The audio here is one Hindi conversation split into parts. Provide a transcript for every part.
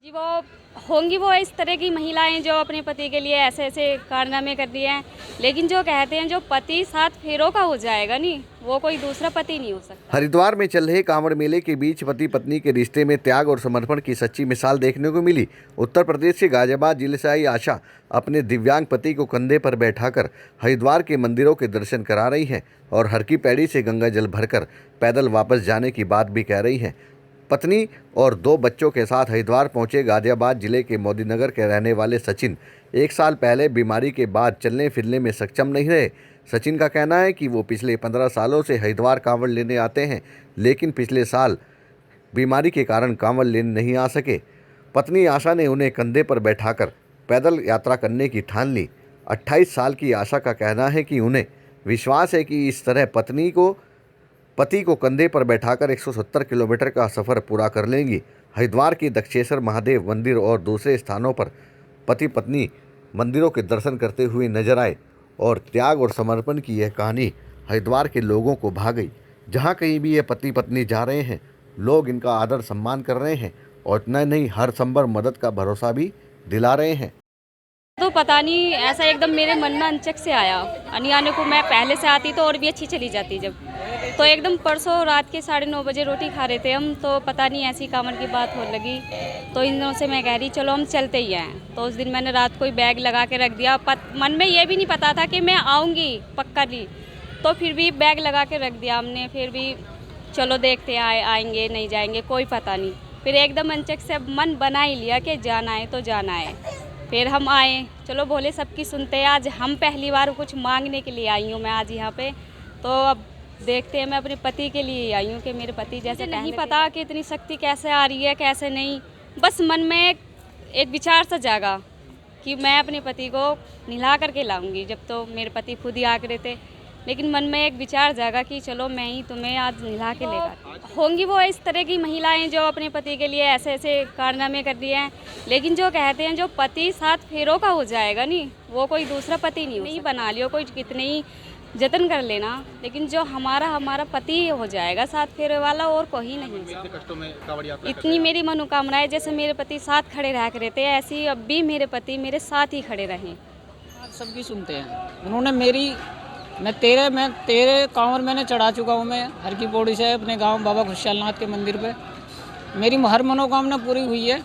जी वो होंगी वो इस तरह की महिलाएं जो अपने पति के लिए ऐसे ऐसे कारनामे कर रही हैं, लेकिन जो कहते हैं जो पति 7 फेरों का हो जाएगा नहीं, वो कोई दूसरा पति नहीं हो सकता। हरिद्वार में चल रहे कांवड़ मेले के बीच पति पत्नी के रिश्ते में त्याग और समर्पण की सच्ची मिसाल देखने को मिली। उत्तर प्रदेश के गाजियाबाद जिले से आई आशा अपने दिव्यांग पति को कंधे पर बैठाकर हरिद्वार के मंदिरों के दर्शन करा रही हैं और हर की पैड़ी से गंगा जल भरकर पैदल वापस जाने की बात भी कह रही हैं। पत्नी और 2 बच्चों के साथ हरिद्वार पहुंचे गाजियाबाद जिले के मोदीनगर के रहने वाले सचिन 1 साल पहले बीमारी के बाद चलने फिरने में सक्षम नहीं रहे। सचिन का कहना है कि वो पिछले 15 सालों से हरिद्वार कांवड़ लेने आते हैं, लेकिन पिछले साल बीमारी के कारण कांवड़ लेने नहीं आ सके। पत्नी आशा ने उन्हें कंधे पर बैठाकर पैदल यात्रा करने की ठान ली। 28 साल की आशा का कहना है कि उन्हें विश्वास है कि इस तरह पति को कंधे पर बैठाकर 170 किलोमीटर का सफ़र पूरा कर लेंगी। हरिद्वार के दक्षेश्वर महादेव मंदिर और दूसरे स्थानों पर पति पत्नी मंदिरों के दर्शन करते हुए नजर आए और त्याग और समर्पण की यह कहानी हरिद्वार के लोगों को भा गई। जहाँ कहीं भी ये पति पत्नी जा रहे हैं, लोग इनका आदर सम्मान कर रहे हैं और इतना नहीं, हर संभव मदद का भरोसा भी दिला रहे हैं। तो पता नहीं ऐसा एकदम मेरे मन में अनचक से आया, आने को मैं पहले से आती तो और भी अच्छी चली जाती। जब तो एकदम परसों रात के 9:30 बजे रोटी खा रहे थे हम, तो पता नहीं ऐसी कांवड़ की बात हो लगी, तो इन दिनों से मैं कह रही चलो हम चलते ही हैं। तो उस दिन मैंने रात को ही बैग लगा के रख दिया। मन में ये भी नहीं पता था कि मैं आऊँगी पक्का नहीं, तो फिर भी बैग लगा के रख दिया हमने। फिर भी चलो देखते हैं आएंगे नहीं जाएंगे कोई पता नहीं। फिर एकदम अनचक से मन बना ही लिया कि जाना है तो जाना है। फिर हम आए, चलो भोले सबकी सुनते हैं। आज हम पहली बार कुछ मांगने के लिए आई हूँ मैं आज यहाँ पे, तो अब देखते हैं। मैं अपने पति के लिए आई हूँ कि मेरे पति जैसे नहीं पता कि इतनी शक्ति कैसे आ रही है कैसे नहीं, बस मन में एक विचार सा जागा कि मैं अपने पति को नहला करके लाऊंगी। जब तो मेरे पति खुद ही आग रहे थे, लेकिन मन में एक विचार जागा कि चलो मैं ही तुम्हें आज नहला के लेकर। होंगी वो इस तरह की महिलाएं जो अपने पति के लिए ऐसे ऐसे कारनामे कर रही हैं, लेकिन जो कहते हैं जो पति 7 फेरों का हो जाएगा नहीं, वो कोई दूसरा पति नहीं बना लियो कोई कितने ही जतन कर लेना, लेकिन जो हमारा पति हो जाएगा 7 फेरे वाला, और कोई नहीं। इतनी मेरी मनोकामना है, जैसे मेरे पति साथ खड़े रह कर रहते हैं, ऐसे अब भी मेरे पति मेरे साथ ही खड़े रहें। सबकी सुनते हैं उन्होंने मेरी। मैं तेरे कांवर मैंने चढ़ा चुका हूँ। मैं हर की पौड़ी से अपने गांव बाबा खुशहालनाथ के मंदिर पे मेरी हर मनोकामना पूरी हुई है।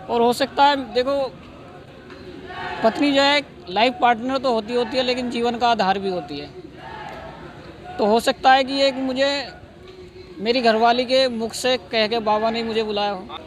और हो सकता है, देखो पत्नी जो है लाइफ पार्टनर तो होती है, लेकिन जीवन का आधार भी होती है। तो हो सकता है कि एक मुझे मेरी घरवाली के मुख से कह के बाबा ने मुझे बुलाया हो।